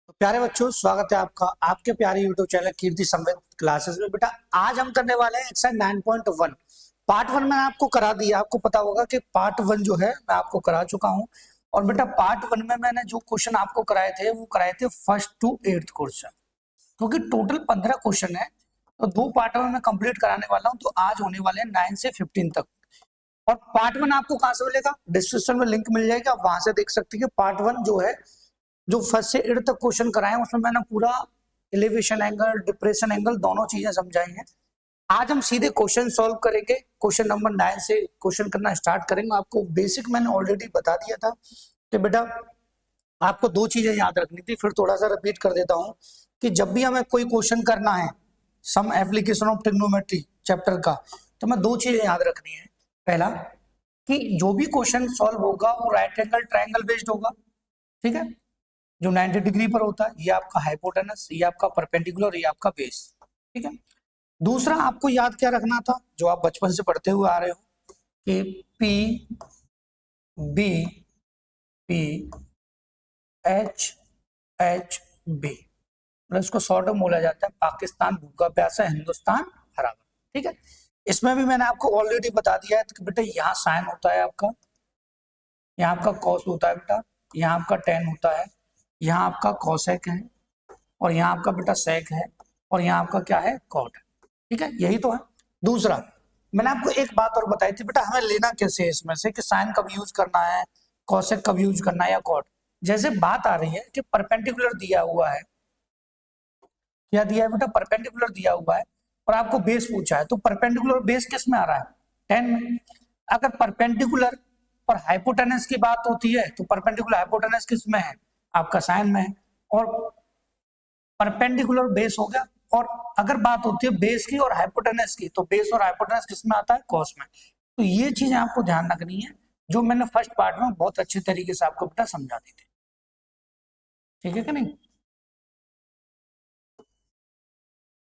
तो प्यारे बच्चों, स्वागत है आपका आपके प्यारे यूट्यूब चैनल कीर्ति संवेद क्लासेस में। बेटा आज हम करने वाले हैं एक्सरसाइज 9.1 पार्ट 1 मैंने आपको करा दिया। आपको पता होगा कि पार्ट 1 जो है मैं आपको करा चुका हूं। और बेटा पार्ट 1 में मैंने जो क्वेश्चन आपको कराए थे वो कराए थे फर्स्ट टू 8th क्वेश्चन, क्योंकि टोटल 15 क्वेश्चन है। तो दो पार्ट में मैं कंप्लीट कराने वाला हूँ। तो आज होने वाले हैं 9 से 15 तक। और पार्ट 1 आपको कहां से मिलेगा? डिस्क्रिप्शन में लिंक मिल जाएगा, वहां से देख सकते हैं कि पार्ट 1 जो है, जो फर्स्ट से 8 तक क्वेश्चन कराए उसमें मैंने पूरा एलिवेशन एंगल, डिप्रेशन एंगल दोनों चीजें समझाई हैं। आज हम सीधे क्वेश्चन सॉल्व करेंगे। क्वेश्चन नंबर 9 से क्वेश्चन करना स्टार्ट करेंगे। आपको बेसिक मैंने ऑलरेडी बता दिया था कि बेटा आपको दो चीजें याद रखनी थी, फिर थोड़ा सा रिपीट कर देता हूं कि जब भी हमें कोई क्वेश्चन करना है some application of trigonometry chapter का, तो हमें दो चीजें याद रखनी है। पहला कि जो भी क्वेश्चन सॉल्व होगा वो राइट एंगल ट्रायंगल बेस्ड होगा, ठीक है, जो 90 डिग्री पर होता है। ये आपका हाइपोटेनस, ये आपका परपेंडिकुलर, ये आपका बेस, ठीक है। दूसरा आपको याद क्या रखना था, जो आप बचपन से पढ़ते हुए आ रहे हो कि P B P H H B, मतलब इसको शॉर्ट में बोला जाता है पाकिस्तान भूखा प्यासा हिंदुस्तान हरा भरा, ठीक है। इसमें भी मैंने आपको ऑलरेडी बता दिया है कि बेटा यहाँ साइन होता है आपका, यहाँ आपका कॉस होता है बेटा, यहाँ आपका टेन होता है, यहाँ आपका कॉसेक है, और यहाँ आपका बेटा सेक है, और यहाँ आपका क्या है? कॉट है, ठीक है। यही तो है। दूसरा मैंने आपको एक बात और बताई थी बेटा, हमें लेना कैसे है इसमें से कि साइन कब यूज करना है, कॉसेक कब यूज करना है, या कॉट। जैसे बात आ रही है कि परपेंडिकुलर दिया हुआ है, क्या दिया है बेटा? परपेंडिकुलर दिया हुआ है, और आपको बेस पूछा है, तो परपेंडिकुलर बेस किस में आ रहा है? 10 में। अगर परपेंडिकुलर और हाइपोटेनस की बात होती है तो परपेंडिकुलर हाइपोटेनस किस में है? आपका साइन में है। और परपेंडिकुलर बेस हो गया। और अगर बात होती है बेस की और हाइपोटेनस की, तो बेस और हाइपोटेनस किस में आता है? कॉस में। तो ये चीजें आपको ध्यान रखनी है, जो मैंने फर्स्ट पार्ट में बहुत अच्छे तरीके से आपको बेटा समझा दी थी, ठीक है कि नहीं।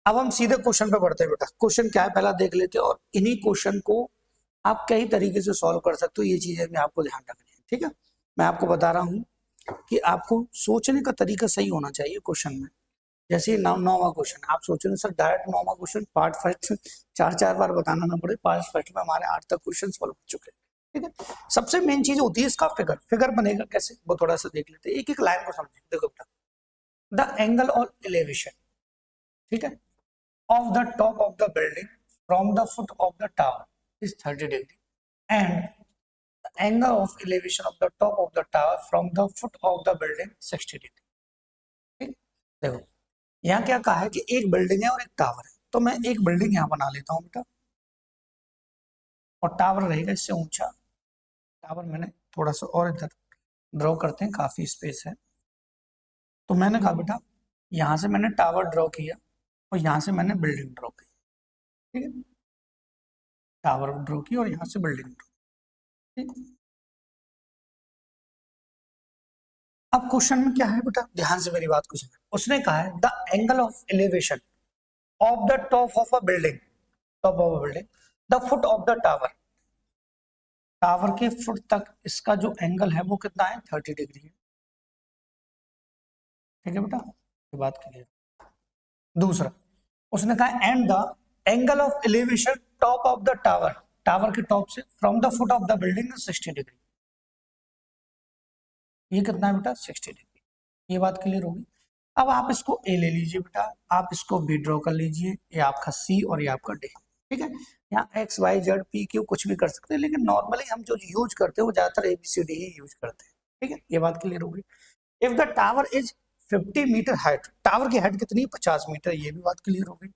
अब हम सीधे क्वेश्चन पे बढ़ते हैं बेटा। क्वेश्चन क्या है पहला देख लेते हैं, और इन्हीं क्वेश्चन को आप कई तरीके से सॉल्व कर सकते हो। ये चीजें भी आपको ध्यान रखनी है, ठीक है। मैं आपको बता रहा हूँ कि आपको सोचने का तरीका सही होना चाहिए क्वेश्चन में। जैसे नौवा क्वेश्चन आप सोच रहे हो सर डायरेक्ट नौवा क्वेश्चन पार्ट फर्स्ट चार चार बार बताना ना पड़े। पार्ट फर्स्ट में हमारे 8 तक क्वेश्चन सॉल्व हो चुके हैं, ठीक है। सबसे मेन चीज होती है इसका फिगर। फिगर बनेगा कैसे वो थोड़ा सा देख लेते हैं, एक एक लाइन को समझे। देखो बेटा, द एंगल ऑफ एलिवेशन, ठीक है, of the top of the building from the foot of the tower is 30 degree, and the angle of elevation of the top of the tower from the foot of the building 60 degree, ठीक। देखो यहाँ क्या कहा है कि एक building है और एक टावर है, तो मैं एक बिल्डिंग यहाँ बना लेता हूँ बेटा, और टावर रहेगा इससे ऊंचा। टावर मैंने थोड़ा सा और इधर ड्रॉ करते हैं, काफी स्पेस है। तो मैंने कहा बेटा यहाँ से मैंने टावर ड्रॉ किया, और यहाँ से मैंने बिल्डिंग ड्रॉ की, ठीक है। टावर ड्रॉ की और यहाँ से बिल्डिंग ड्रॉ, ठीक। अब क्वेश्चन में क्या है बेटा, ध्यान से मेरी बात को समझ। उसने कहा है the angle of elevation of the top of a building, top of a building, the foot of the tower, tower के फुट तक इसका जो एंगल है वो कितना है? 30 डिग्री है, ठीक है बेटा, ये बात क्लियर। दूसरा उसने कहा and the angle of elevation top of the tower, tower के टॉप से from the foot of the building 60 degree. ये कितना है बेटा? 60 डिग्री। ये बात क्लियर होगी। अब आप इसको ए ले लीजिए बेटा, आप इसको बी ड्रॉ कर लीजिए, ये आपका सी और ये आपका डी, ठीक है। यहाँ X Y Z P Q कुछ भी कर सकते हैं, लेकिन नॉर्मली हम जो यूज करते हैं वो ज्यादातर एबीसीडी ही यूज करते हैं, ठीक है। ये बात क्लियर होगी। If the tower is 50 metre height, tower की हाइट कितनी? 50 मीटर। ये भी बात क्लियर होगी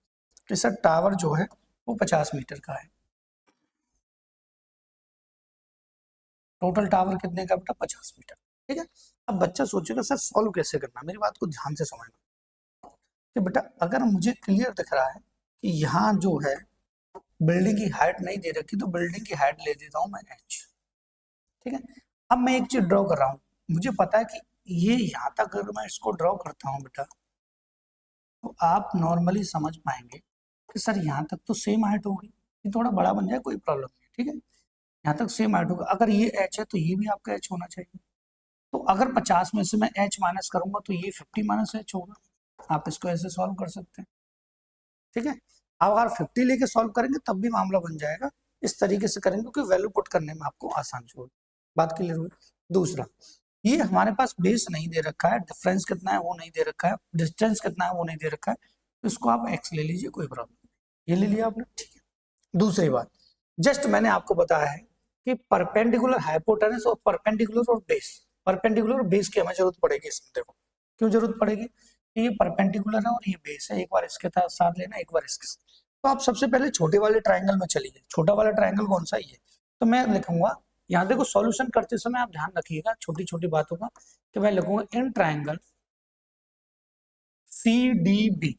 कि सर टावर जो है वो 50 मीटर का है। टोटल टावर कितने का बेटा? 50 मीटर, ठीक है। अब बच्चा सोचेगा सर सॉल्व कैसे करना, मेरी बात को ध्यान से समझना कि बेटा अगर मुझे क्लियर दिख रहा है कि यहाँ जो है बिल्डिंग की हाइट नहीं दे रखी, तो बिल्डिंग की हाइट ले देता हूँ मैं h, ठीक है। अब मैं एक चीज ड्रॉ कर रहा हूँ, मुझे पता है कि ये यहाँ तक अगर मैं इसको ड्रॉ करता हूँ बेटा, तो आप नॉर्मली समझ पाएंगे कि सर यहाँ तक तो सेम हाइट होगी, ये थोड़ा बड़ा बन जाए कोई प्रॉब्लम नहीं, ठीक है। यहाँ तक सेम हाइट होगा। अगर ये h है तो ये भी आपका h होना चाहिए, तो अगर 50 में से मैं h माइनस करूंगा तो ये 50 माइनस h होगा। आप इसको ऐसे सॉल्व कर सकते हैं, ठीक है। अब अगर 50 लेके सॉल्व करेंगे तब भी मामला बन जाएगा, इस तरीके से करेंगे क्योंकि वैल्यू पुट करने में आपको आसानी होगी। बात क्लियर हुई। दूसरा, ये हमारे पास बेस नहीं दे रखा है, डिफरेंस कितना है वो नहीं दे रखा है, डिस्टेंस कितना है वो नहीं दे रखा है, तो इसको आप x ले लीजिए, कोई प्रॉब्लम नहीं। ये ले लिया आपने, ठीक है। दूसरी बात, जस्ट मैंने आपको बताया है कि परपेंडिकुलर हाइपोटेनस और परपेंडिकुलर और बेस, परपेंडिकुलर और बेस की हमें जरूरत पड़ेगी इसमें। देखो क्यों जरूरत पड़ेगी, कि ये परपेंडिकुलर है और ये बेस है, एक बार इसके साथ लेना, एक बार इसके साथ। तो आप सबसे पहले छोटे वाले ट्राइंगल में चलिए। छोटा वाला ट्राइंगल कौन सा ही है, तो मैं लिखूंगा यहाँ, देखो सॉल्यूशन करते समय आप ध्यान रखिएगा छोटी छोटी बातों का, कि मैं लिखूंगा in triangle C D B,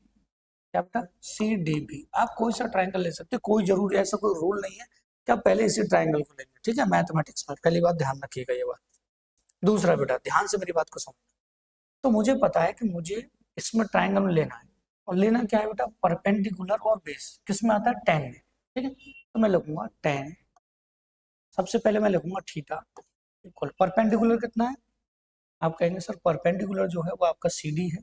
क्या बेटा, सी डी बी। आप कोई सा ट्राइंगल ले सकते, कोई जरूरी ऐसा कोई रूल नहीं है कि आप पहले इसी ट्राइंगल को लेंगे, ठीक है, मैथमेटिक्स में पहली बात ध्यान रखिएगा ये बात। दूसरा बेटा ध्यान से मेरी बात को समझो, तो मुझे पता है कि मुझे इसमें ट्राइंगल में लेना है, और लेना क्या है बेटा, परपेंडिकुलर और बेस, किस में आता है, टेन में, ठीक है। तो मैं लिखूंगा टेन, सबसे पहले मैं लिखूंगा थीटा इक्वल परपेंडिकुलर कितना है, आप कहेंगे सर परपेंडिकुलर जो है वो आपका सी डी है,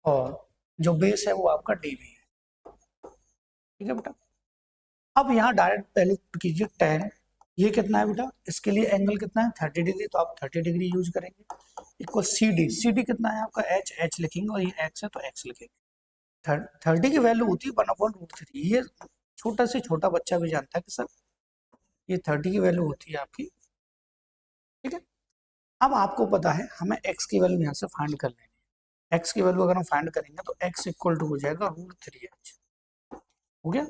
और जो बेस है वो आपका डी बी है, ठीक है बेटा। अब यहाँ डायरेक्ट पहले कीजिए टेन, ये कितना है बेटा, इसके लिए एंगल कितना है 30 डिग्री, तो आप 30 डिग्री यूज करेंगे, equal C D, C D कितना है आपका एच, एच लिखेंगे, और ये एक्स है तो एक्स लिखेंगे। 30 की वैल्यू होती है 1/√3, ये छोटा से छोटा बच्चा भी जानता है कि सर ये 30 की वैल्यू होती है आपकी, ठीक है। अब आपको पता है हमें x की वैल्यू यहाँ से फाइंड कर लेनी है, x की वैल्यू अगर हम फाइंड करेंगे तो x इक्वल टू हो जाएगा √3h, हो गया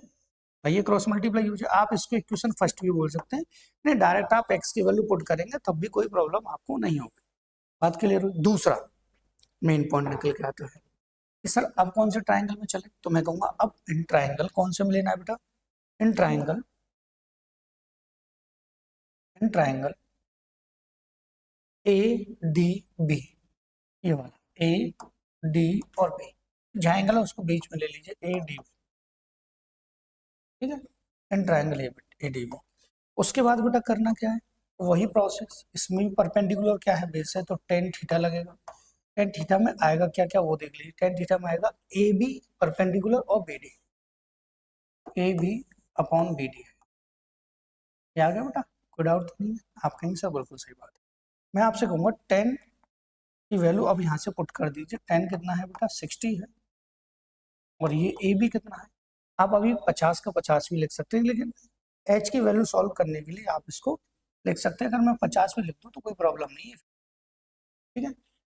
भाई, ये क्रॉस मल्टीप्लाई हो जाए। आप इसको इक्वेशन फर्स्ट भी बोल सकते हैं, नहीं डायरेक्ट आप x की वैल्यू पुट करेंगे तब भी कोई प्रॉब्लम आपको नहीं होगी। बात क्लियर हुई। दूसरा मेन पॉइंट निकल के आता है कि सर अब कौन से ट्राइंगल में चले, तो मैं कहूंगा अब इन ट्राइंगल कौन से में लेना है बेटा, in triangle, in triangle A D B, ये वाला ए डी और बी, जहाँ एंगल है उसको बीच में ले लीजिए, ए डी बी, ठीक है, इन ट्राइंगल ए डी बी। उसके बाद बेटा करना क्या है, वही प्रोसेस, इसमें परपेंडिकुलर क्या है, बेस है, तो टेन थीटा लगेगा। टेन थीटा में आएगा क्या क्या वो देख लीजिए, टेन थीटा में आएगा ए बी परपेंडिकुलर और B D, A B upon B D, ये आ गया बेटा, कोई डाउट नहीं है। आप कहेंगे सर बिल्कुल सही बात है। मैं आपसे कहूँगा टेन की वैल्यू अब यहाँ से पुट कर दीजिए, टेन कितना है बेटा 60 है, और ये ए बी कितना है, आप अभी 50 का 50 भी लिख सकते हैं, लेकिन एच की वैल्यू सॉल्व करने के लिए आप इसको लिख सकते हैं, अगर मैं 50 में लिख दूँ तो कोई प्रॉब्लम नहीं है, ठीक है।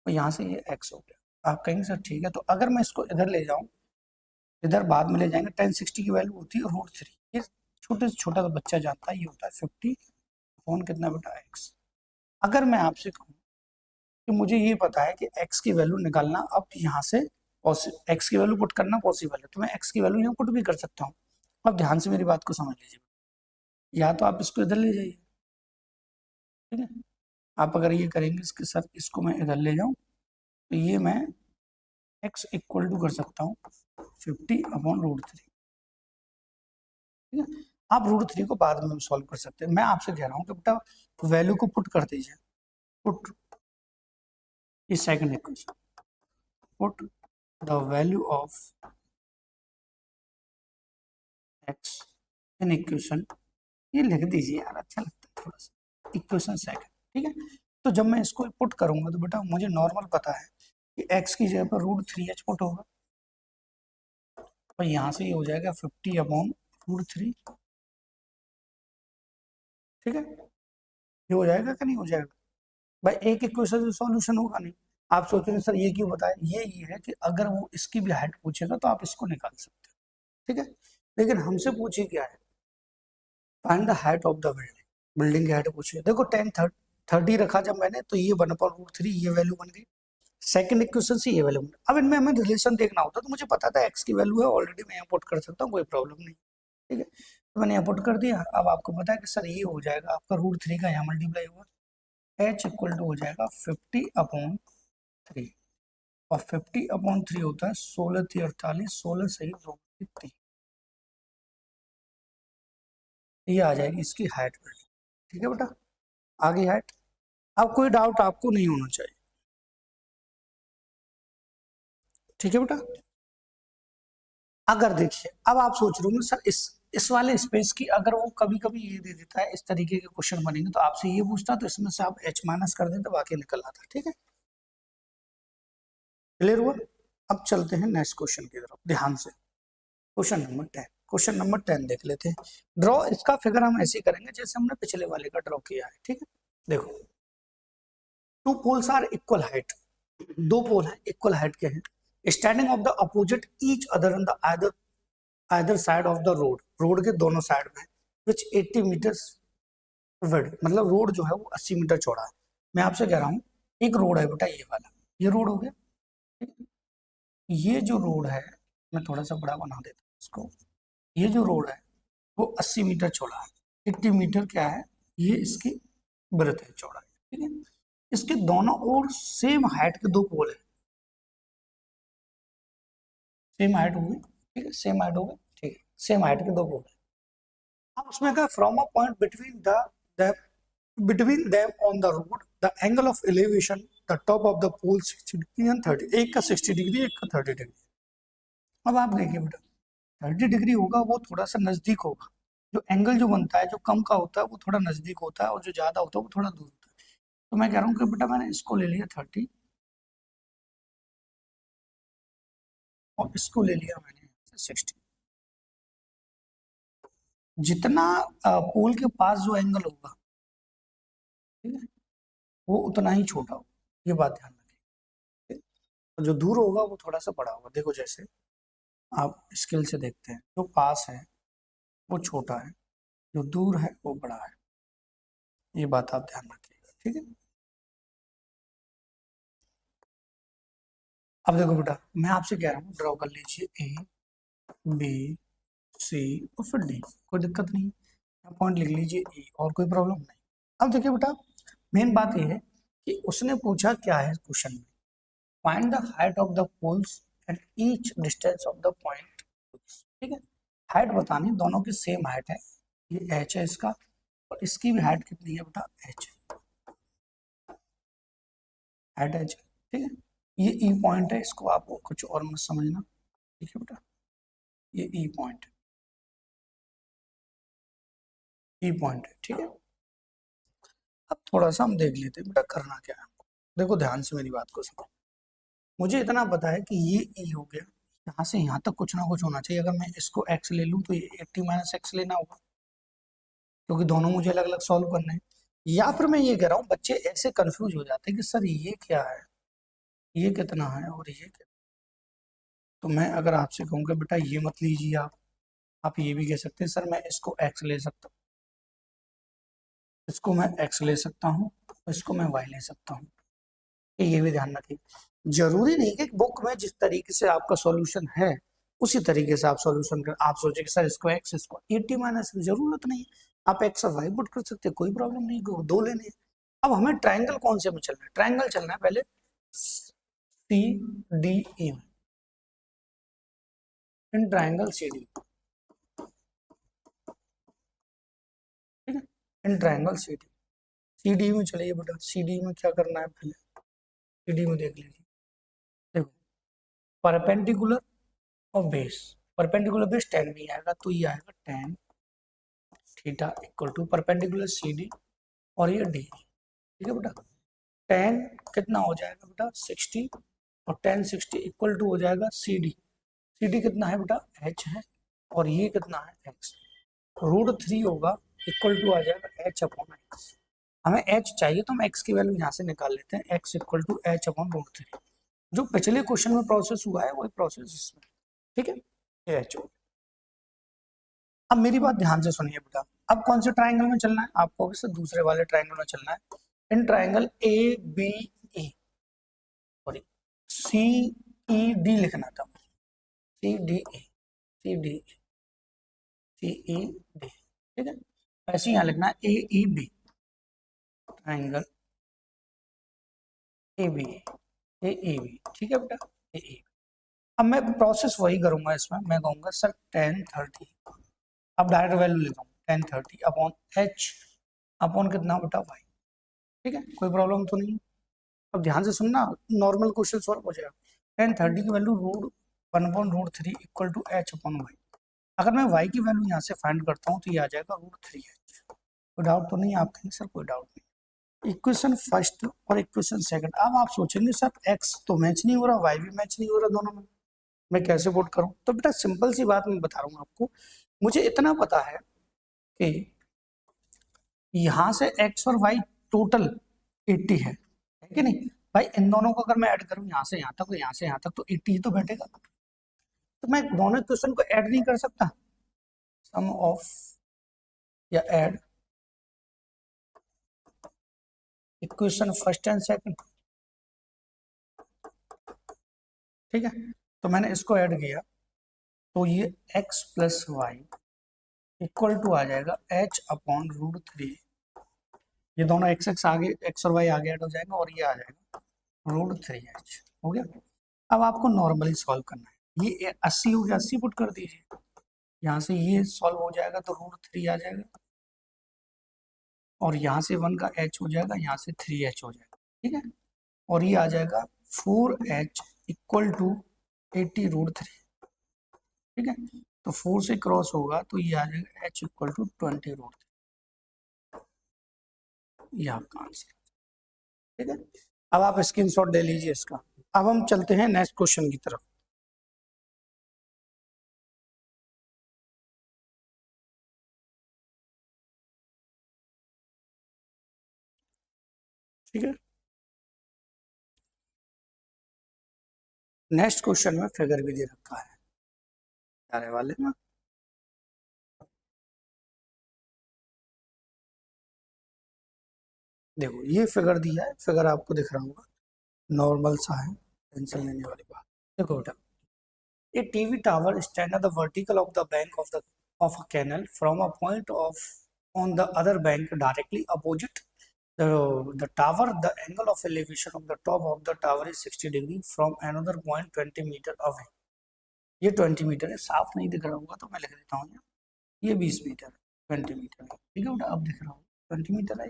तो यहाँ से ये एक्स हो गया। आप कहेंगे सर ठीक है, तो अगर मैं इसको इधर ले जाऊँ, इधर बाद में ले जाएंगे, 1060 की वैल्यू होती है √3, ये छोटे से छोटा बच्चा जानता है, ये होता है 50 अपॉन कितना बेटा एक्स। अगर मैं आपसे कहूँ कि मुझे ये पता है कि x की वैल्यू निकालना, अब यहाँ से x की वैल्यू पुट करना पॉसिबल है, तो मैं x की वैल्यू यहाँ पुट भी कर सकता हूँ। अब ध्यान से मेरी बात को समझ लीजिए, या तो आप इसको इधर ले जाइए, ठीक है, आप अगर ये करेंगे इसके साथ, इसको मैं इधर ले जाऊँ तो ये मैं x इक्वल टू कर सकता हूँ 50 अपॉन √3, ठीक है। आप √3 को बाद में सॉल्व कर सकते हैं, मैं आपसे कह रहा हूँ कि बेटा वैल्यू को पुट कर दीजिए, पुट इस second equation, put the value of x in equation, ये लिख दीजिए यार, अच्छा लगता है थोड़ा सा, इक्वेशन सेकंड, ठीक है। तो जब मैं इसको पुट करूंगा तो बेटा मुझे नॉर्मल पता है कि x की जगह पर √3h पुट होगा, और यहाँ से ये हो जाएगा 50 अपॉन √3, ठीक है। ये हो जाएगा कि नहीं हो जाएगा भाई, एक इक्वेशन से सॉल्यूशन होगा नहीं। आप सोचेंगे सर ये क्यों बताया, ये है कि अगर वो इसकी भी हाइट पूछेगा तो आप इसको निकाल सकते हो, ठीक है। लेकिन हमसे पूछे क्या है, find the height of the building, building की हाइट पूछिए। देखो 30 रखा जब मैंने, तो ये 1/√3 ये वैल्यू बन गई, सेकंड इक्वेशन से ये वैल्यू बन गई। अब इनमें हमें रिलेशन देखना होता तो मुझे पता था x की वैल्यू है ऑलरेडी, मैं यहाँ पुट कर सकता हूँ, कोई प्रॉब्लम नहीं, ठीक है। तो मैंने यहाँ पुट कर दिया। अब आपको पता है कि सर ये हो जाएगा आपका √3 का यहाँ मल्टीप्लाई होगा, h इक्वल टू हो जाएगा 50/3, और 50/3 होता है 16 × 48, 16 सही 2 × 3, ये आ जाएगी इसकी हाइट, ठीक है बेटा, आ गई हाइट। अब कोई डाउट आपको नहीं होना चाहिए, ठीक है बेटा। अगर देखिए अब आप सोच रहे हो सर इस वाले स्पेस की अगर वो कभी कभी ये दे देता है, इस तरीके के क्वेश्चन बनेंगे तो आपसे ये पूछता तो इसमें से आप h माइनस कर दें तो बाकी निकल आता, ठीक है, क्लियर हुआ। अब चलते हैं नेक्स्ट क्वेश्चन की तरफ, ध्यान से क्वेश्चन नंबर 10 देख लेते हैं। ड्रॉ, इसका फिगर हम ऐसे ही करेंगे जैसे हमने पिछले वाले का ड्रॉ किया है, ठीक है। देखो two poles are equal height, दो पोल हैं इक्वल हाइट के हैं, standing of the opposite each other on the either side of the road, road के दोनों साइड में, विच 80 मीटर्स विड्थ, मतलब रोड जो है वो 80 मीटर चौड़ा है। मैं आपसे कह रहा हूँ एक रोड है बेटा, ये वाला, ये रोड हो गया, ठीक है? ये जो रोड है, मैं थोड़ा सा बड़ा बना देता हूँ इसको, ये जो रोड है वो 80 मीटर चौड़ा है, 80 मीटर क्या है, ये इसकी ब्रेथ है, चौड़ा है, ठीक है। इसके दोनों ओर सेम हाइट के दो पोल है, सेम हाइट हो गई, ठीक है, सेम हाइट हो गई, ठीक है, सेम हाइट के दो पोल है। अब उसमें कहा from a point between them on the road the angle of elevation the top of the pole 60 degree and 30, एक का 60 डिग्री एक का 30 डिग्री। अब आप देखिए बेटा 30 डिग्री होगा वो थोड़ा सा नजदीक होगा, जो एंगल जो बनता है जो कम का होता है वो थोड़ा नजदीक होता है और जो ज्यादा होता है वो थोड़ा दूर होता है। तो मैं कह रहा हूँ कि बेटा मैंने इसको ले लिया 30 और इसको ले लिया मैंने 60, जितना पोल के पास जो एंगल होगा, ठीक है, वो उतना ही छोटा होगा, ये बात ध्यान रखिए। और जो दूर होगा वो थोड़ा सा बड़ा होगा। देखो जैसे आप स्केल से देखते हैं, जो पास है वो छोटा है, जो दूर है वो बड़ा है, ये बात आप ध्यान रखिएगा, ठीक है। अब देखो बेटा मैं आपसे कह रहा हूँ ड्रॉ कर लीजिए ए बी सी और फिर डी, कोई दिक्कत नहीं, पॉइंट लिख लीजिए ई और कोई प्रॉब्लम नहीं। अब देखिए बेटा मेन बात यह है कि उसने पूछा क्या है क्वेश्चन में, find the height of the poles at each distance of the point, ठीक है। हाइट बतानी, दोनों की सेम हाइट है, ये एच है इसका और इसकी भी हाइट कितनी है बेटा, एच, हाइट एच, ठीक है। ये ई पॉइंट है, इसको आप कुछ और मत समझना, ठीक है बेटा, ये ई पॉइंट है, ई पॉइंट है, ठीक है। अब थोड़ा सा हम देख लेते हैं बेटा करना क्या है। देखो ध्यान से मेरी बात को सुनो, मुझे इतना पता है कि ये ई हो गया, यहाँ से यहाँ तक कुछ ना कुछ होना चाहिए। अगर मैं इसको एक्स ले लूँ तो ये 80 माइनस एक्स लेना होगा, क्योंकि दोनों मुझे अलग अलग सॉल्व करने हैं। या फिर मैं ये कह रहा हूँ बच्चे ऐसे कंफ्यूज हो जाते हैं कि सर ये क्या है, ये कितना है और ये कितना, तो मैं अगर आपसे कहूँगा बेटा ये मत लीजिए आप ये भी कह सकते हैं सर मैं इसको एक्स ले सकता हूँ, इसको मैं एक्स ले सकता हूँ, इसको मैं वाई ले सकता हूँ। ये भी ध्यान रखिए, जरूरी नहीं कि बुक में जिस तरीके से आपका सॉल्यूशन है उसी तरीके से आप सॉल्यूशन कर, आप सोचे कि सर इसको एक्स इसको 80 माइनस, जरूरत नहीं, आप एक्स और वाई पुट कर सकते हैं, कोई प्रॉब्लम नहीं, दो लेने हैं। अब हमें ट्राइंगल कौन से में चलना है, ट्राइंगल चलना है पहले सी डी ई में, इन ट्राइंगल सी डी, ठीक है, इन triangle C D, C D में चलिए बेटा, सी डी में क्या करना है पहले, सी डी में देख लीजिए, देखो परपेंडिकुलर और बेस, परपेंडिकुलर बेस 10 में आएगा तो ये आएगा 10 theta equal to perpendicular C D और ये डी, ठीक है बेटा। 10 कितना हो जाएगा बेटा 60 और 10 60 इक्वल टू हो जाएगा सी डी कितना है बेटा h है और ये कितना है x, √3 होगा इक्वल टू आ जाएगा h अपॉन एक्स। हमें h चाहिए तो हम x की वैल्यू यहाँ से निकाल लेते हैं, x equal to h upon √3, जो पिछले क्वेश्चन में प्रोसेस हुआ है वही प्रोसेस इसमें, ठीक है, ये h हो। अब मेरी बात ध्यान से सुनिए बेटा, अब कौन से ट्राइंगल में चलना है आपको, वैसे दूसरे वाले ट्राइंगल में चलना है, इन triangle A B A, sorry C E D लिखना था, C D A, C D C E D, ठीक है, ऐसे यहाँ लिखना है A E B, triangle A B A A B, ठीक है बेटा ए ए। अब मैं प्रोसेस वही करूंगा इसमें, मैं कहूँगा सर 10 30, अब डायरेक्ट वैल्यू लेता हूँ 10 30 अपॉन एच अपॉन कितना बेटा वाई, ठीक है, कोई प्रॉब्लम तो नहीं है। अब ध्यान से सुनना, नॉर्मल क्वेश्चन सॉल्व हो जाएगा। टेन 30 की value root 1/√3 equal to H upon Y. अगर मैं y की वैल्यू यहाँ से फाइंड करता हूँ तो ये आ जाएगा √3h। कोई डाउट तो नहीं? आप कहेंगे सर कोई डाउट नहीं। इक्वेशन फर्स्ट और इक्वेशन सेकंड। अब आप सोचेंगे सर x तो मैच नहीं हो रहा, y भी मैच नहीं हो रहा दोनों में, मैं कैसे पुट करूँ? तो बेटा सिंपल सी बात मैं बता रहा हूँ आपको। मुझे इतना पता है कि यहाँ से x और y टोटल 80 है कि नहीं भाई? इन दोनों को अगर मैं ऐड करूँ यहाँ से यहाँ तक, यहाँ से यहाँ तक, तो 80 ही तो बैठेगा। तो मैं दोनों इक्वेशन को ऐड नहीं कर सकता? सम ऑफ या add equation first and second, ठीक है। तो मैंने इसको ऐड किया तो ये x plus Y equal to आ जाएगा h अपॉन √3। ये दोनों x आगे, x और y आगे ऐड हो जाएगा और ये आ जाएगा √3h। हो गया। अब आपको नॉर्मली सॉल्व करना है। ये 80 हो गया, 80 पुट कर दीजिए। यहाँ से ये सॉल्व हो जाएगा तो √3 आ जाएगा और यहाँ से 1 का h हो जाएगा, यहाँ से 3h हो जाएगा, ठीक है। और ये आ जाएगा 4h इक्वल टू 80√3, ठीक है। तो 4 से क्रॉस होगा तो ये आ जाएगा h इक्वल टू 20√3। ये आपका आंसर, ठीक है। अब आप स्क्रीनशॉट ले लीजिए इसका। अब हम चलते हैं नेक्स्ट क्वेश्चन की तरफ। ठीक है, नेक्स्ट क्वेश्चन में फिगर भी दे रखा है आने वाले ना। देखो ये फिगर दिया है, फिगर आपको दिख रहा होगा, नॉर्मल सा है, टेंशन लेने वाली बात। देखो बेटा, a TV tower stand at the vertical of the bank of a canal from a point of on the other bank directly opposite the tower. The angle of elevation of the top of the tower is 60 degree from another point 20 meter away. ये 20 metre है, साफ नहीं दिख रहा होगा तो मैं लिख देता हूँ यहाँ, ये 20 मीटर है, 20 मीटर है, ठीक है बेटा। अब दिख रहा होगा 20 मीटर है,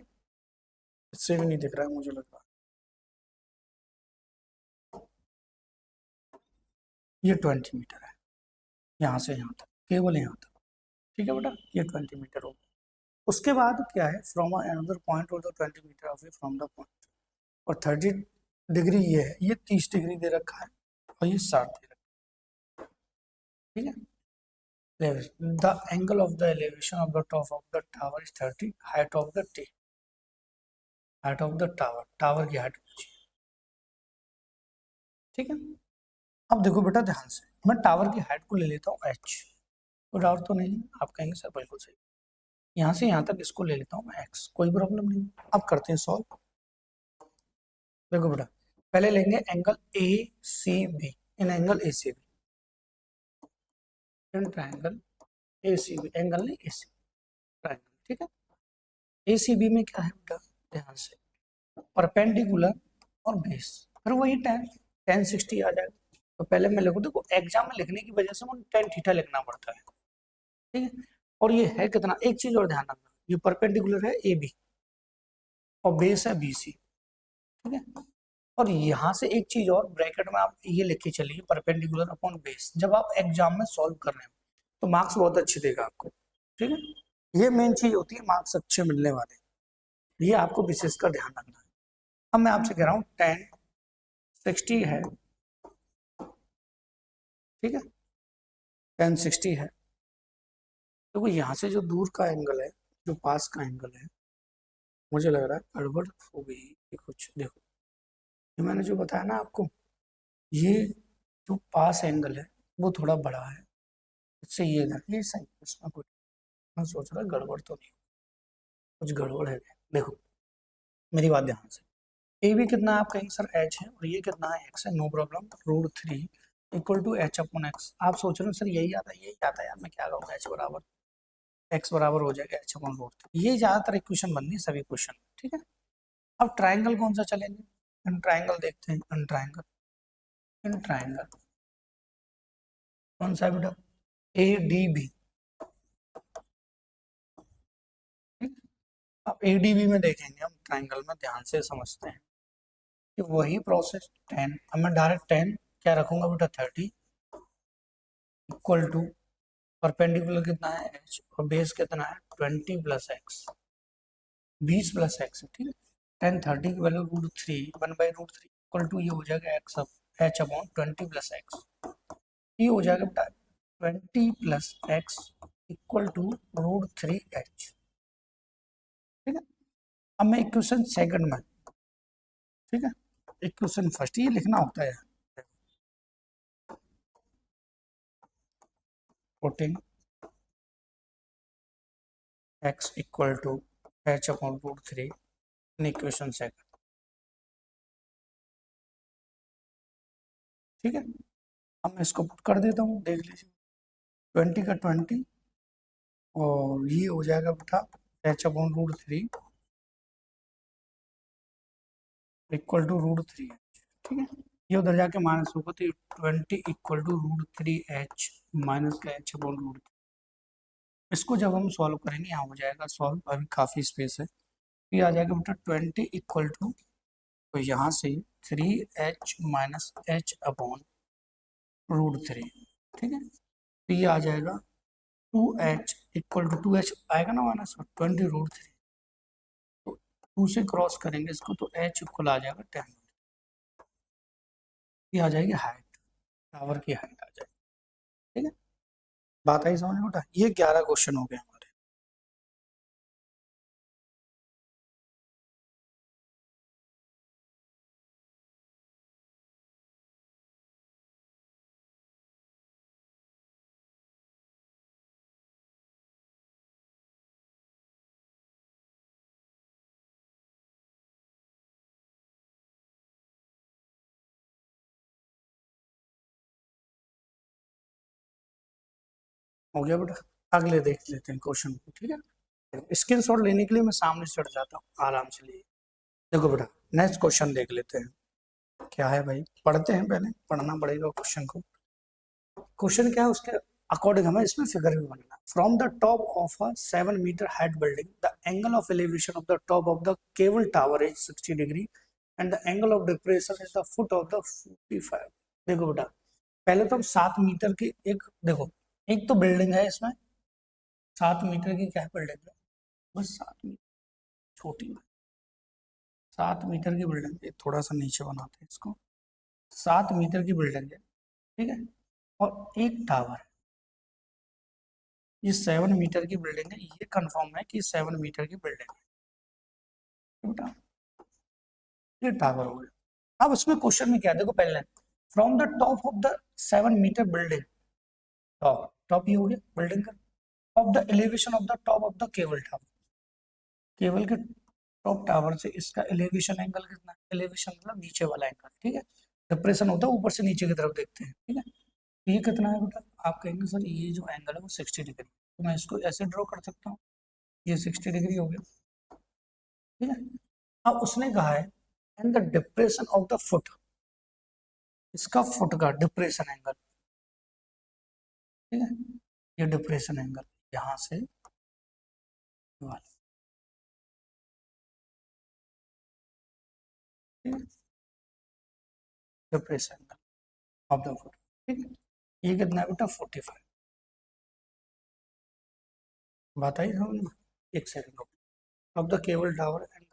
इससे भी नहीं दिख रहा है मुझे लग रहा है। ये 20 मीटर है, यहाँ से यहाँ तक, केवल यहाँ तक, ठीक है बेटा। ये 20 मीटर होगा। उसके बाद क्या है, फ्रॉम अनदर पॉइंट और 20 metre away from the point, और 30 डिग्री ये है, ये 30 डिग्री दे रखा है और ये 60 दे रखा है, ठीक है। The angle of the elevation of the top of the tower is 30, height of the T, height of the tower, tower की हाइट पूछी, ठीक है। अब देखो बेटा ध्यान से, मैं टावर की हाइट को ले लेता हूँ h, तो डाउट तो नहीं? आप कहेंगे सर बिल्कुल सही। यहाँ से यहाँ तक इसको ले लेता हूँ मैं x, कोई प्रॉब्लम नहीं। अब करते हैं सॉल्व। देखो बेटा, पहले लेंगे angle A C B, in angle A C B, in triangle A C B, angle नहीं ए सी ट्राइंगल, ठीक है। ए सी बी में क्या है बेटा, ध्यान से, परपेंडिकुलर और बेस, फिर वही tan 60 आ जाएगा। तो पहले मैं लिखूँ, देखो एग्जाम में लिखने की वजह से मुझे tan थीटा लिखना पड़ता है, ठीक है। और ये है कितना, एक चीज और ध्यान रखना, ये परपेंडिकुलर है ए बी और बेस है बी सी, ठीक है। और यहाँ से एक चीज और ब्रैकेट में आप ये लिख के चलिए, परपेंडिकुलर अपॉन बेस। जब आप एग्जाम में सॉल्व कर रहे हो तो मार्क्स बहुत अच्छे देगा आपको, ठीक है। ये मेन चीज होती है मार्क्स अच्छे मिलने वाले, ये आपको विशेष कर ध्यान रखना है। अब मैं आपसे कह रहा हूँ tan 60 है, ठीक है, tan 60 है। देखो यहाँ से जो दूर का एंगल है, जो पास का एंगल है, मुझे लग रहा है गड़बड़ हो गई कुछ। देखो ये मैंने जो बताया ना आपको, ये जो पास एंगल है वो थोड़ा बड़ा है, इससे ये इधर, ये सही, इसमें कुछ, मैं सोच रहा गड़बड़ तो नहीं, कुछ गड़बड़ है। देखो मेरी बात ध्यान से, ए भी कितना है आप कहेंगे सर एच है, और ये कितना है एक्स है, no problem, √3 equal to H upon X. आप सोच रहे हो सर यही आता है, यही आता है यार, मैं क्या करूँगा, एच बराबर एक्स बराबर हो जाएगा एच अपॉन √3। ये ज़्यादातर इक्वेशन बननी है सभी क्वेश्चन, ठीक है। अब ट्राइंगल कौन सा चलेंगे, इन ट्राइंगल देखते हैं, इन ट्राइंगल, इन ट्राइंगल कौन सा है बेटा, ए डी बी, अब एडीबी में देखेंगे हम, ट्राइंगल में ध्यान से समझते हैं कि वही प्रोसेस 10, अब मैं डायरेक्ट 10 क्या रखूंगा बेटा 30 इक्वल टू परपेंडिकुलर कितना है एच और बेस कितना है 20 प्लस एक्स, 20 प्लस एक्स, ठीक है। 10 30 की वैल्यू √3, 1/√3 इक्वल टू ये हो जाएगा x H upon 20 plus x, ये हो जाएगा बेटा 20 plus x equal to √3h, ठीक है। अब मैं इक्वेशन सेकंड में, ठीक है, इक्वेशन फर्स्ट ये लिखना होता है, putting x equal to h upon √3 in equation second, ठीक है। अब मैं इसको पुट कर देता हूँ, देख लीजिए 20 का 20 और ये हो जाएगा बेटा h अपॉन √3 इक्वल टू √3, ठीक है। ये उधर जाके माइनस होगा तो 20 इक्वल टू √3h माइनस का h अपॉन √3, इसको जब हम सॉल्व करेंगे यहाँ हो जाएगा सॉल्व, अभी काफ़ी स्पेस है, ये आ जाएगा बेटा 20 इक्वल टू, तो यहाँ से 3h माइनस h अपॉन √3, ठीक है। तो ये आ जाएगा 2h इक्वल टू 2h आएगा ना माइनस 20 √3, तो 2 से क्रॉस करेंगे इसको तो h इक्वल आ जाएगा 10, ये आ जाएगी हाइट, टावर की हाइट आ जाएगी, ठीक है। बात आई समझ में बेटा, ये 11 क्वेश्चन हो गए हमारे। हो गया बेटा, अगले देख लेते हैं क्वेश्चन को, ठीक है। स्क्रीनशॉट लेने के लिए मैं सामने चढ़ जाता हूँ, आराम से लिए। देखो बेटा नेक्स्ट क्वेश्चन देख लेते हैं क्या है भाई, पढ़ते हैं, पहले पढ़ना पड़ेगा क्वेश्चन को। क्वेश्चन क्या है उसके अकॉर्डिंग हमें इसमें फिगर भी बनना। From the top of a 7 metre height building the angle of elevation of the top of the cable tower is 60 degree and the angle of depression is the foot of the 45। देखो बेटा पहले तो हम 7 metre की एक, देखो एक तो बिल्डिंग है इसमें, 7 मीटर की क्या बिल्डिंग है, बस 7 मीटर, छोटी 7 मीटर की बिल्डिंग है, थोड़ा सा नीचे बनाते हैं इसको, 7 मीटर की बिल्डिंग है, ठीक है। और एक टावर, ये 7 मीटर की बिल्डिंग है, ये कंफर्म है कि 7 मीटर की बिल्डिंग है बेटा, ये टावर हो गया। अब उसमें क्वेश्चन में क्या है, देखो पहले from the top of the 7 metre building, top top ये हो गया बिल्डिंग का, of the elevation of the top of the cable tower, cable के टॉप टावर से इसका एलिवेशन एंगल कितना है, एलिवेशन मतलब नीचे वाला एंगल, ठीक है। डिप्रेशन होता है ऊपर से नीचे की तरफ देखते हैं, ठीक है। तो ये कितना है बेटा, आप कहेंगे सर ये जो एंगल है वो 60 डिग्री, तो मैं इसको ऐसे ड्रॉ कर सकता हूँ, ये 60 डिग्री हो गया, ठीक है। अब उसने कहा है and the depression of the foot, इसका फुट का डिप्रेशन एंगल, ठीक है, ये डिप्रेशन एंगल यहाँ से वाला, ठीक है, depression angle of the foot, ठीक है। ये कितना है बेटा 45, बात आई समझ में, एक second of the cable tower and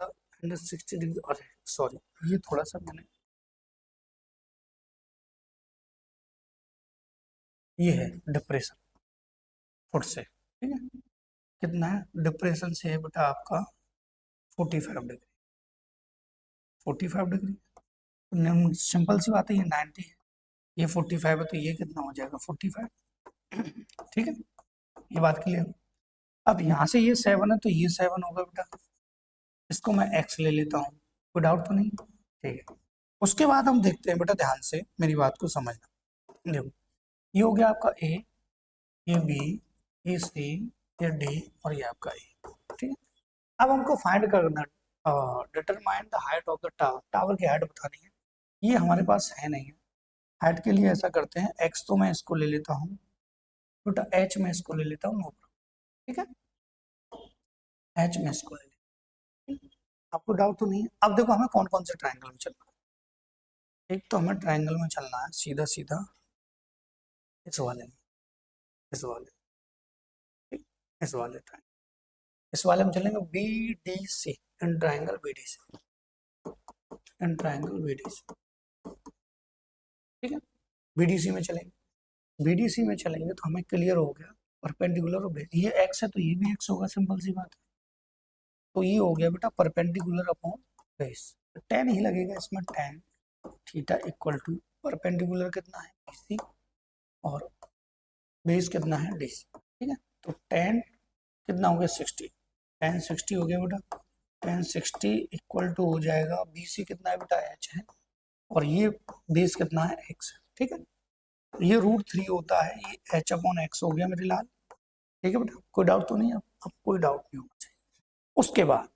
the 60 degree, अरे सॉरी ये थोड़ा सा मैंने, ये है डिप्रेशन फुट से, ठीक है। कितना है डिप्रेशन से है बेटा आपका 45 डिग्री, 45 डिग्री, सिंपल सी बात है, ये 90 है, ये 45 है, तो ये कितना हो जाएगा 45, ठीक है। ये बात क्लियर। अब यहाँ से ये 7 है तो ये 7 होगा बेटा, इसको मैं x ले लेता हूँ, कोई डाउट तो नहीं, ठीक है। उसके बाद हम देखते हैं बेटा, ध्यान से मेरी बात को समझना, देखो ये हो गया आपका a, ये b, ये c, ये d और ये आपका a, ठीक है। अब हमको फाइंड करना, determine the height of the tower, tower की हाइट बतानी है, ये हमारे पास है नहीं है। हाइट के लिए ऐसा करते हैं, x तो मैं इसको ले लेता हूँ बेटा, h में इसको ले लेता हूँ, नो प्रॉब्लम, ठीक है, h में इसको ले लेता आपको डाउट तो नहीं है? अब देखो हमें कौन कौन से ट्राइंगल में चलना है। एक तो हमें ट्राइंगल में चलना है सीधा सीधा इस वाले में, इस वाले, ठीक, इस वाले ट्राइंगल, इस वाले में चलेंगे B D C, in triangle B D C, in triangle B D C, ठीक है। बीडीसी में चलेंगे, बीडीसी में चलेंगे तो हमें क्लियर हो गया परपेंडिकुलर और बेस, ये एक्स है तो ये भी एक्स होगा, सिंपल सी बात है। तो ये हो गया बेटा परपेंडिकुलर अपॉन बेस, टेन ही लगेगा इसमें, tan theta equal to perpendicular कितना है बीसी और बेस कितना है डीसी, ठीक है। तो टेन कितना हो गया 60, टेन 60 हो गया बेटा, टेन 60 इक्वल टू हो जाएगा बीसी कितना है बेटा एच है, और ये बेस कितना है एक्स है, ठीक है। ये √3 होता है, ये एच अपॉन एक्स हो गया मेरे लाल, ठीक है बेटा, कोई डाउट तो नहीं है? अब कोई डाउट नहीं होना चाहिए। उसके बाद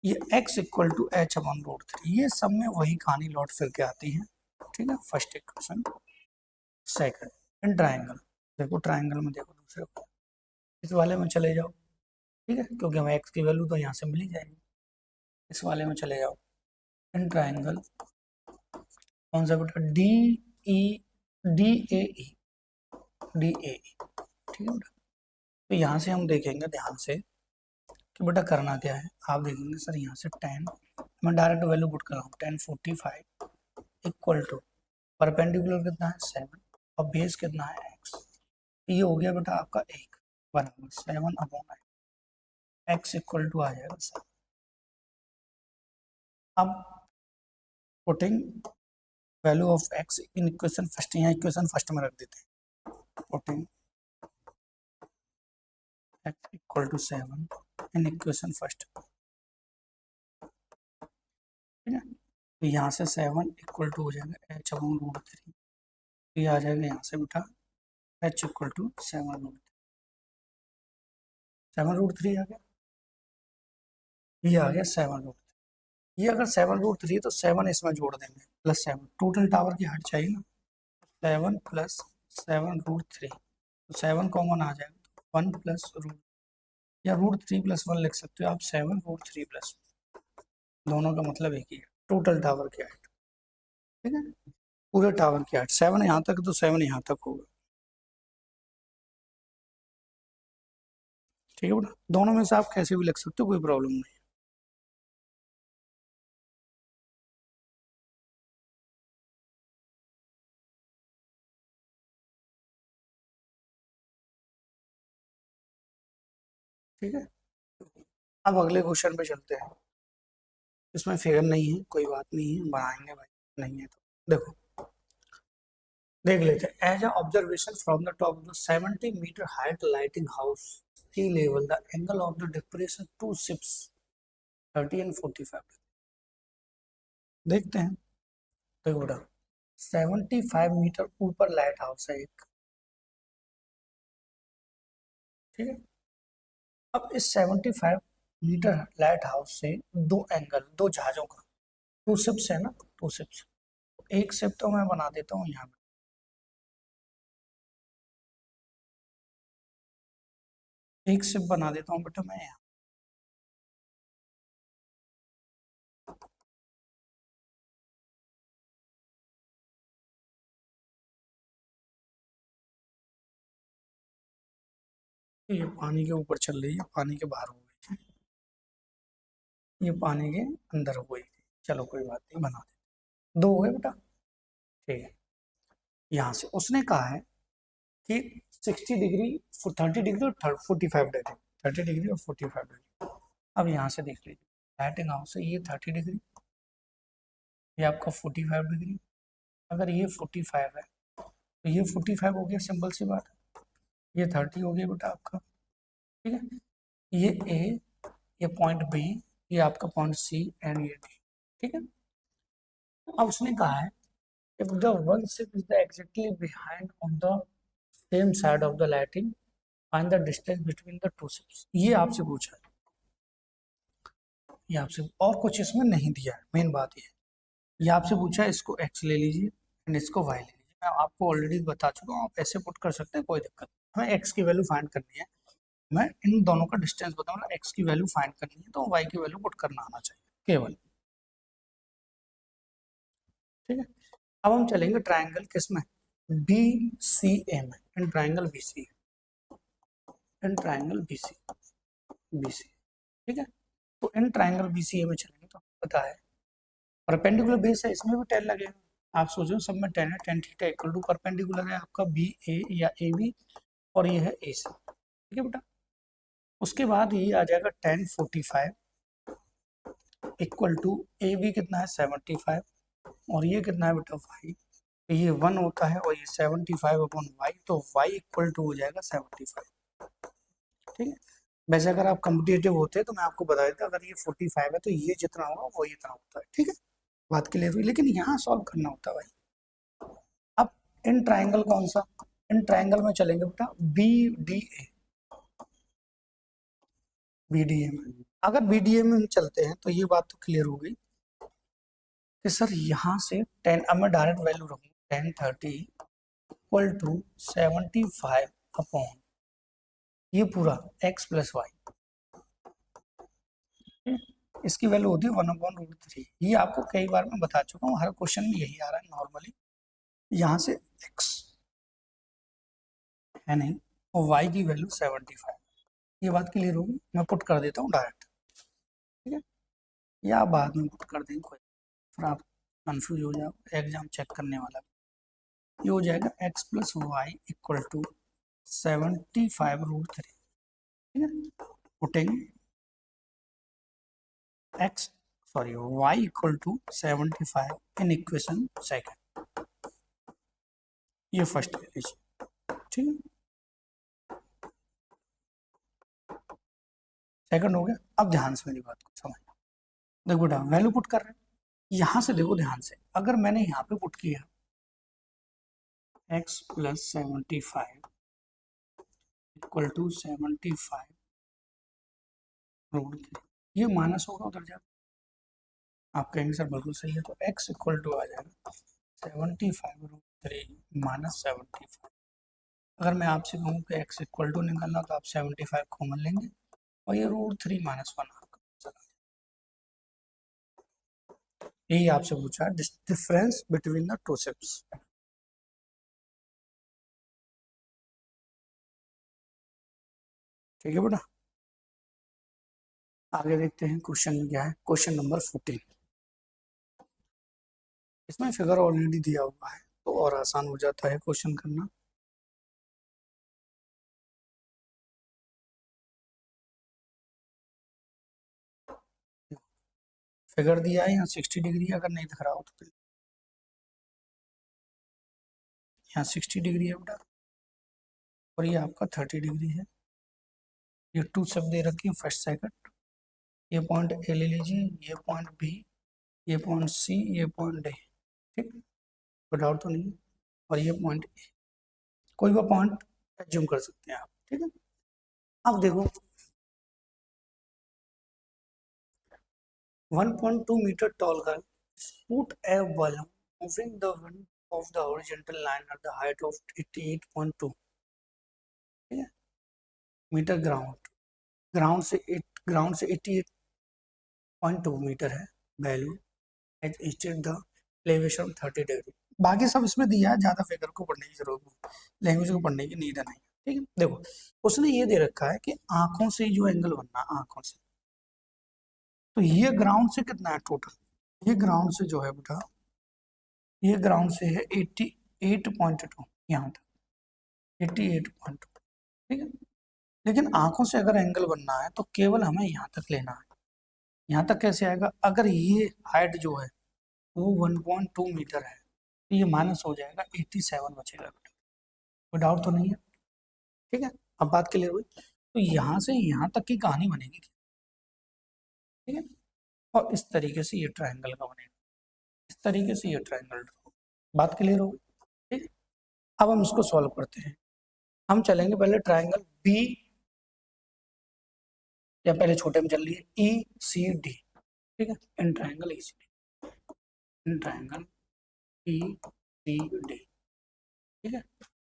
ये x equal to H upon √3, ये सब में वही कहानी लौट फिर के आती है, ठीक है। First equation, second in triangle, देखो ट्राइंगल में देखो दूसरे को, इस वाले में चले जाओ, ठीक है, क्योंकि हमें x की वैल्यू तो यहाँ से मिल ही जाएगी। इस वाले में चले जाओ, इन ट्राइंगल कौन सा बेटा, D E D A E, D A E, ठीक है बेटा। तो यहाँ से हम देखेंगे ध्यान से कि बेटा करना क्या है, आप देखेंगे सर यहाँ से 10, मैं डायरेक्ट वैल्यू पुट कर रहा हूँ, 1045 इक्वल टू परपेंडिकुलर कितना है 7 और बेस कितना है x, ये हो गया बेटा आपका 1 बराबर 7 अपॉन x इक्वल टू आ जाएगा 7। अब putting value of x in equation first, यहाँ इक्वेशन फर्स्ट में रख देते हैं, putting x equal to 7 in equation first, ठीक है। तो यहाँ से 7 इक्वल टू हो जाएगा एच अपॉन √3, ये आ जाएगा यहाँ से बेटा एच इक्वल टू 7√3 आ गया, ये आ गया 7√3, ये अगर 7√3 तो 7 इसमें जोड़ देंगे प्लस 7, टोटल टावर की हाइट चाहिए ना, 7 प्लस 7√3, तो 7 कॉमन आ जाएगा, 1 प्लस रूट, या √3 प्लस 1 लिख सकते हो आप, 7√3 प्लस, दोनों का मतलब एक ही है, टोटल टावर की हाइट, ठीक है। पूरे टावर की हाइट 7 यहाँ तक तो 7 यहाँ तक होगा, ठीक है बेटा। दोनों में से आप कैसे भी लिख सकते हो, कोई प्रॉब्लम नहीं। ठीक है, अब अगले क्वेश्चन पे चलते हैं, इसमें फिगर नहीं है, कोई बात नहीं है, बनाएंगे भाई, नहीं है तो देखो देख लेते हैं। As a observation from the top of the 70 metre height lighting house sea level, the angle of the depression to ships 30 and 45, देखते हैं। देखो बेटा 75 मीटर ऊपर लाइट हाउस है एक, ठीक है। अब इस 75 मीटर लाइट हाउस से दो एंगल, दो जहाजों का, टू शिप्स है ना, टू शिप्स, एक शिप तो मैं बना देता हूँ यहाँ पे, एक शिप बना देता हूँ बेटा मैं यहाँ, ये पानी के ऊपर चल रही है, पानी के बाहर हो गई, ये पानी के अंदर हो गई, चलो कोई बात नहीं, बना दे, दो हो गए बेटा, ठीक है। यहाँ से उसने कहा है कि 60 डिग्री, 30 डिग्री और 45 डिग्री, 30 डिग्री और 45 डिग्री। अब यहाँ से देख लीजिए, लाइटिंग हाउस है ये 30 डिग्री, ये आपका 45 डिग्री, अगर ये 45 है तो ये 45 हो गया, सिंपल सी बात है, ये 30 हो गया बेटा आपका, ठीक है। ये ए, ये पॉइंट बी, ये आपका पॉइंट सी एंड ये डी, ठीक है। अब उसने कहा है if the one ship is exactly behind on the same side of the lighting, find the distance between the two ships, ये आपसे पूछा है, ये आपसे, और कुछ इसमें नहीं दिया है, मेन बात ये आपसे पूछा है, इसको x ले लीजिए एंड इसको y ले लीजिए, मैं आपको ऑलरेडी बता चुका हूँ, आप ऐसे पुट कर सकते हैं, कोई दिक्कत नहीं। हमें x की वैल्यू फाइंड करनी है, मैं इन दोनों का डिस्टेंस बताऊंगा, x की वैल्यू फाइंड करनी है तो y की वैल्यू पुट करना आना चाहिए, केवल, ठीक है। अब हम चलेंगे ट्राइंगल किसमें, बी सी ए में, in triangle B C, in triangle B C, B C, ठीक है। तो इन ट्राइंगल बी सी ए में चलेंगे तो पता है परपेंडिकुलर बेस है, इसमें भी 10 लगेगा। आप सोचो सब में 10 है, tan theta equal to perpendicular है आपका बी ए या ए बी, और ये है ए सी, ठीक है बेटा। उसके बाद ये आ जाएगा 1045 इक्वल टू ए बी कितना है 75, और ये कितना है बेटा वाई, ये 1 होता है और ये 75 अपॉन वाई, तो वाई इक्वल टू हो जाएगा 75, ठीक है। वैसे अगर आप कम्पिटेटिव होते तो मैं आपको बता देता, अगर ये 45 है तो ये जितना होगा वो इतना होता है, ठीक है, बात क्लियर हुई। लेकिन यहाँ सॉल्व करना होता है भाई। अब इन ट्राइंगल कौन सा, इन ट्राइंगल में चलेंगे बेटा B D A, B D A में। अगर बी डी ए में हम चलते हैं तो ये बात तो क्लियर हो गई कि सर यहाँ से 10, अब मैं डायरेक्ट वैल्यू रखूँगा 1030 इक्वल टू 75 अपॉन ये पूरा x प्लस वाई, इसकी वैल्यू होती है 1/√3। ये आपको कई बार मैं बता चुका हूँ, हर क्वेश्चन में यही आ रहा है नॉर्मली। यहाँ से x है नहीं और y की वैल्यू 75, ये बात क्लियर होगी। मैं पुट कर देता हूँ डायरेक्ट, ठीक है, या बाद में पुट कर देंगे कोई, फिर आप कंफ्यूज हो जाओ, एग्जाम चेक करने वाला। ये हो जाएगा x plus Y equal to 75√3, ठीक है। Putting y equal to 75 in equation second, ये फर्स्ट ले लीजिए, ठीक है, सेकंड हो गया। अब ध्यान से मेरी बात को समझना, देखो बेटा वैल्यू पुट कर रहे हैं, यहाँ से देखो ध्यान से, अगर मैंने यहाँ पे पुट किया x प्लस 75 इक्वल टू 75√3, ये माइनस होगा उधर जाकर, आप कहेंगे सर बिल्कुल सही है, तो x इक्वल टू आ जाएगा 75√3 माइनस 75। अगर मैं आपसे कहूँ कि x इक्वल टू निकालना तो आप 75 कॉमन लेंगे और ये √3 माइनस 1 आपका, यही आपसे पूछा difference between the two shapes. ठीक है बेटा, आगे देखते हैं क्वेश्चन में क्या है। क्वेश्चन नंबर 14, इसमें फिगर ऑलरेडी दिया हुआ है तो और आसान हो जाता है क्वेश्चन करना। फिगर दिया है यहाँ 60 डिग्री, अगर नहीं दिख रहा हो तो यहाँ 60 डिग्री है बेटा, और ये आपका 30 डिग्री है। ये टू सब दे रखी है फर्स्ट सेकंड, ये पॉइंट ए ले लीजिए, ये पॉइंट बी, ये पॉइंट सी, ये पॉइंट डी, ठीक, कोई डाउट तो नहीं है, और ये पॉइंट ए, कोई भी पॉइंट एज्यूम कर सकते हैं आप, ठीक है। अब देखो 1.2 meter tall girl put a balloon moving the wind of the horizontal line at the height of 88.2, ठीक है, मीटर ग्राउंड से 88.2 मीटर है value at state the elevation 30 degree. बाकी सब इसमें दिया है, ज्यादा फिगर को पढ़ने की जरूरत नहीं, लैंग्वेज को पढ़ने की नीड नहीं, ठीक है। देखो उसने ये दे रखा है कि आंखों से जो एंगल बनना, आंखों से, तो ये ग्राउंड से कितना है टोटल, ये ग्राउंड से जो है बेटा, ये ग्राउंड से है 88.2 यहाँ तक, 88.2, ठीक है। लेकिन आंखों से अगर एंगल बनना है तो केवल हमें यहाँ तक लेना है। यहाँ तक कैसे आएगा, अगर ये हाइट जो है वो 1.2 मीटर है तो ये माइनस हो जाएगा 87 बचेगा बेटा, कोई डाउट तो नहीं है, ठीक है। अब बात क्लियर हुई, तो यहाँ से यहाँ तक की कहानी बनेगी, ठीक है। और इस तरीके से ये ट्राइंगल का बनेगा, इस तरीके से ये ट्राइंगल, बात क्लियर होगी, ठीक है। अब हम इसको सॉल्व करते हैं। हम चलेंगे पहले ट्राइंगल बी, या पहले छोटे में चल रही है ई सी डी, ठीक है, इन triangle E C D, in triangle E C D, ठीक है,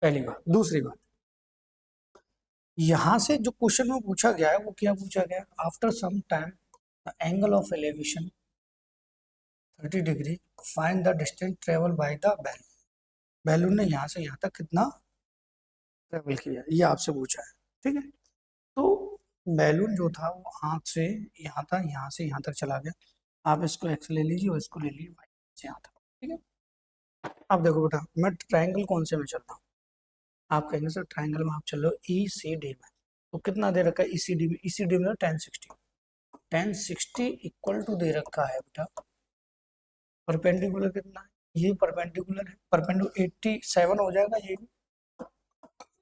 पहली बात। दूसरी बात, यहां से जो क्वेश्चन में पूछा गया है वो क्या पूछा गया, after some time the angle of elevation 30 degree, find the distance travel by the balloon. Balloon ने यहाँ से यहाँ तक कितना ट्रेवल किया, ये आपसे पूछा है। ठीक है, तो बैलून जो था वो हाथ से यहाँ था, यहाँ से यहाँ तक चला गया। आप इसको एक्स ले लीजिए और इसको ले लीजिए वाई से यहाँ तक। ठीक है, अब देखो बेटा, मैं ट्राइंगल कौन से में चल रहा हूँ? आप कहेंगे सर ट्राइंगल में आप चल रहे हो ई सी डी में, तो कितना दे रखा है ई सी डी में? ई सी डी में 1060, 1060 इक्वल टू दे रखा है बेटा परपेंडिकुलर कितना है, ये परपेंडिकुलर है, परपेंडिकुलर 87 हो जाएगा, ये भी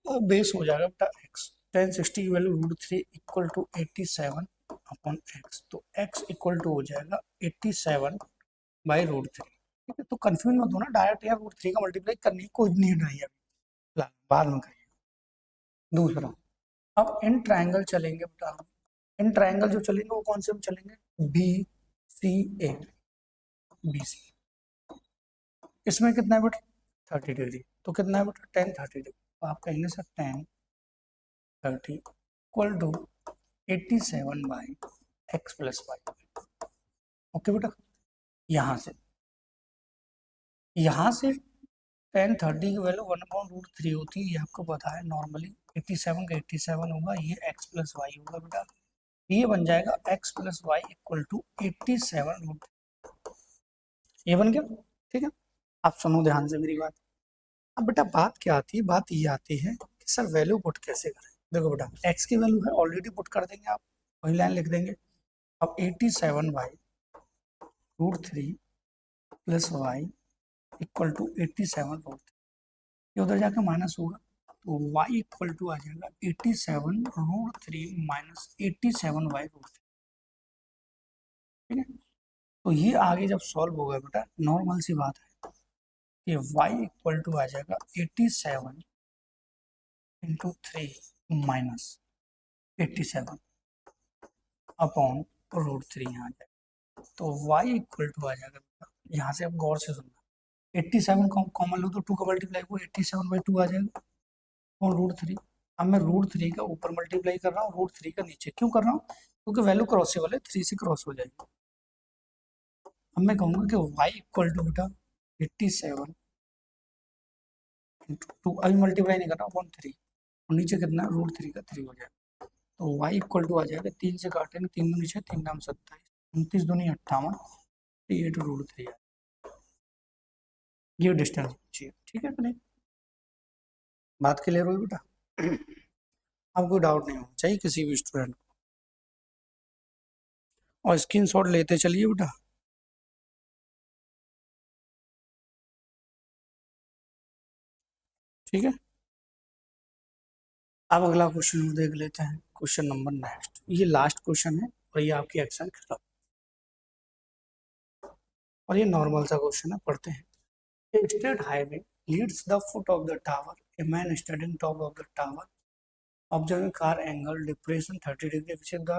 और बेस हो जाएगा बेटा एक्स। 1060 की वैल्यू √3 इक्वल टू 87 अपॉन एक्स, तो एक्स इक्वल टू हो जाएगा 87 बाई √3। ठीक है, तो कंफ्यूज मत होना, डायरेक्ट यहाँ √3 का मल्टीप्लाई करने की कोई नीड नहीं है, बाद में करिए। दूसरा, अब इन ट्राइंगल चलेंगे बेटा, इन ट्राइंगल जो चलेंगे वो कौन से में चलेंगे? बी सी ए, बी सी। इसमें कितना है बेटा? 30 डिग्री, तो कितना है बेटा? 1030 डिग्री। तो आप कहेंगे sir 1030 equal to 87 by X plus Y. Okay बेटा, यहाँ से 1030 की वैल्यू 1/√3 होती है, ये आपको पता है नॉर्मली। 87 का 87 होगा, ये एक्स प्लस वाई होगा बेटा, ये बन जाएगा X plus Y equal to 87 ये बन गया। ठीक है, आप सुनो ध्यान से मेरी बात। अब बेटा बात क्या आती है? बात ये आती है कि सर वैल्यू पुट कैसे करें। देखो बेटा, एक्स की वैल्यू है ऑलरेडी पुट कर देंगे, आप वही लाइन लिख देंगे। अब 87 by √3 plus Y equal to 87 ये उधर जाकर माइनस होगा, तो y इक्वल टू आ जाएगा 87 √3 माइनस 87 बाई √3। ठीक है, तो ये आगे जब सॉल्व होगा बेटा, नॉर्मल सी बात है कि y इक्वल टू आ जाएगा 87 इंटू 3 माइनस 87 अपॉन √3 यहाँ आ जाएगा, तो y इक्वल टू आ जाएगा बेटा, यहाँ से अब गौर से सुनना, 87 कॉमन लो तो 2 का मल्टीप्लाई हुआ 87/2 आ जाएगा और √3। अब मैं √3 का ऊपर मल्टीप्लाई कर रहा हूँ, √3 का नीचे क्यों कर रहा हूँ? क्योंकि वैल्यू क्रॉसेबल है, 3 से क्रॉस हो जाएगी। अब मैं कहूँगा कि y इक्वल टू बेटा 87 इंटू 2, अभी मल्टीप्लाई नहीं कर रहा हूँ, 3 और नीचे कितना? √3 का 3 हो जाएगा, तो y इक्वल टू आ जाएगा, 3 से काटेंगे, 3 दूनी 6, 3 नाम 27, 29 दूनी 58, 8 √3 है, ये डिस्टेंस चाहिए। ठीक है कि नहीं? बात क्लियर हुई बेटा? अब कोई डाउट नहीं होना चाहिए किसी भी स्टूडेंट को, और स्क्रीनशॉट लेते चलिए बेटा। ठीक है, अब अगला क्वेश्चन देख लेते हैं, क्वेश्चन नंबर नेक्स्ट, ये लास्ट क्वेश्चन है और ये आपकी एक्शन खत्म, और ये नॉर्मल सा क्वेश्चन है, पढ़ते हैं। A straight highway leads the foot of the tower. A man standing top of the tower, observing car angle depression 30 degree, which is the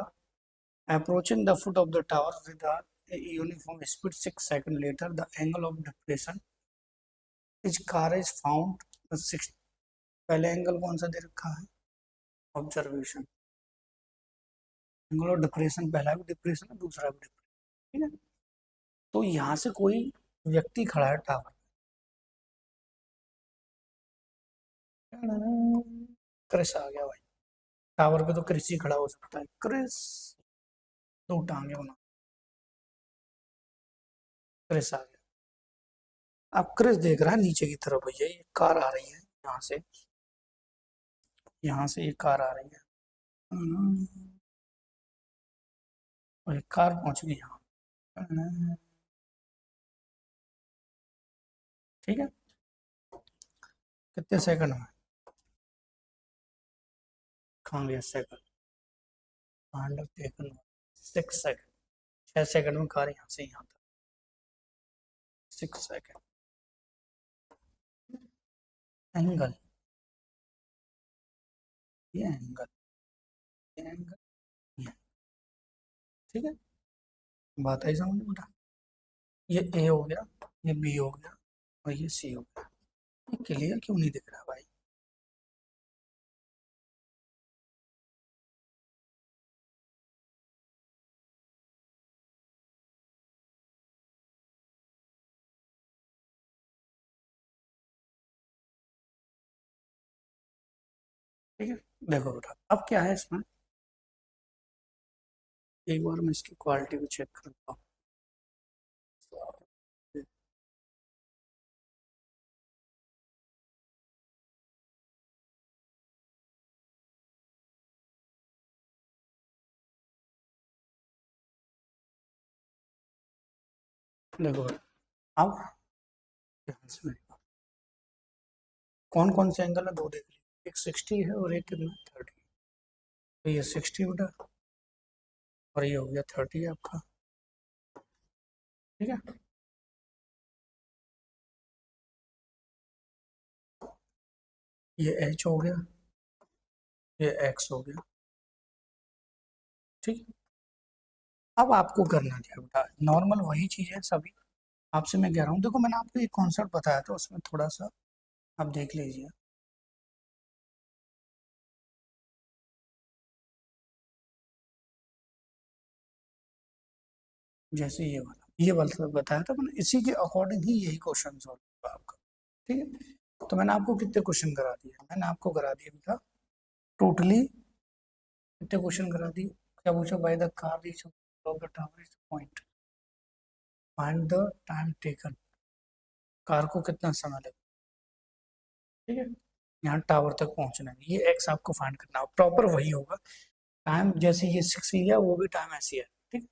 approaching the foot of the tower with a uniform speed. 6 seconds later, the angle of depression his car is found 6। पहले angle कौन सा दे रखा है? Observation. Angle of depression, पहला भी depression है, दूसरा भी डिप्रेशन। ठीक है, तो यहाँ से कोई व्यक्ति खड़ा है टावर, क्रिस आ गया भाई, टावर पे तो क्रिस ही खड़ा हो सकता है, क्रिस, दो टांगे बना, क्रिस आ गया। अब क्रिस देख रहा है नीचे की तरफ, भैया ये कार आ रही है यहाँ से, यहाँ से एक कार आ रही है, और एक कार पहुंच गई यहाँ। ठीक है, कितने सेकंड में? कहाँ गया second? Kind taken 6 second, 6 second में कार यहाँ से यहाँ तक, 6 सेकंड। एंगल, ये एंगल, ये एंगल, ये, ठीक है, बात आई समझ में बेटा? ये ए हो गया, ये बी हो गया, और ये सी हो गया। ये क्लियर क्यों नहीं दिख रहा भाई? ठीक है। देखो बेटा अब क्या है इसमें, एक बार मैं इसकी क्वालिटी को चेक करता हूँ। देखो बेटा अब ध्यान से मेरी बात, कौन कौन से एंगल है दो देख लीजिए, एक 60 है और एक कितना 30। तो ये 60 बेटा और ये हो गया 30 आपका, ठीक है। ये h हो गया, ये x हो गया, ठीक है। अब आपको करना क्या है बेटा, नॉर्मल वही चीज़ है सभी, आपसे मैं कह रहा हूँ, देखो मैंने आपको एक कॉन्सेप्ट बताया था उसमें थोड़ा सा आप देख लीजिए। जैसे ये वाला बताया था मैंने, इसी के अकॉर्डिंग ही यही क्वेश्चन सॉल्व होगा आपका, ठीक है। तो मैंने आपको कितने क्वेश्चन करा दिए, मैंने आपको करा दिए बेटा टोटली कितने क्वेश्चन करा दिए। क्या पूछा, by the car reach of the tower point, find the time taken, car को कितना समय लगा, ठीक है, यहाँ टावर तक पहुंचने में, ये एक्स आपको फाइंड करना है, प्रॉपर वही होगा। टाइम जैसे ये 6 लिया वो भी टाइम ऐसी है, ठीक है।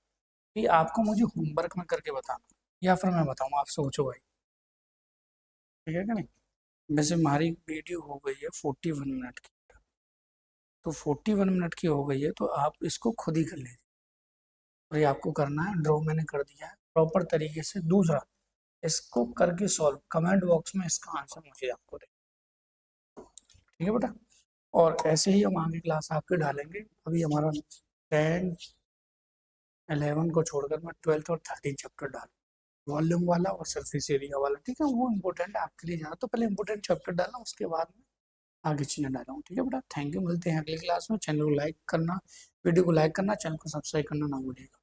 ये आपको मुझे होमवर्क में करके बताना या फिर मैं बताऊँ, आप सोचो भाई, ठीक है कि नहीं। वैसे हमारी वीडियो हो गई है 41 मिनट की, तो 41 मिनट की हो गई है तो आप इसको खुद ही कर लीजिए, और ये आपको करना है, ड्रॉ मैंने कर दिया है प्रॉपर तरीके से। दूसरा, इसको करके सॉल्व, कमेंट बॉक्स में इसका आंसर मुझे आपको दे, ठीक है बेटा। और ऐसे ही हम आगे क्लास आपके डालेंगे, अभी हमारा 10 11 को छोड़कर मैं 12th और 13 चैप्टर डाल, वॉल्यूम वाला और सरफेस एरिया वाला, ठीक है, वो इंपॉर्टेंट है आपके लिए ज़्यादा, तो पहले इंपॉर्टेंट चैप्टर डालना, उसके बाद में आगे चीज़ें डाला हूँ, ठीक है बेटा। थैंक यू, मिलते हैं अगली क्लास में। चैनल को लाइक करना, वीडियो को लाइक करना, चैनल को सब्सक्राइब करना ना भूलिएगा।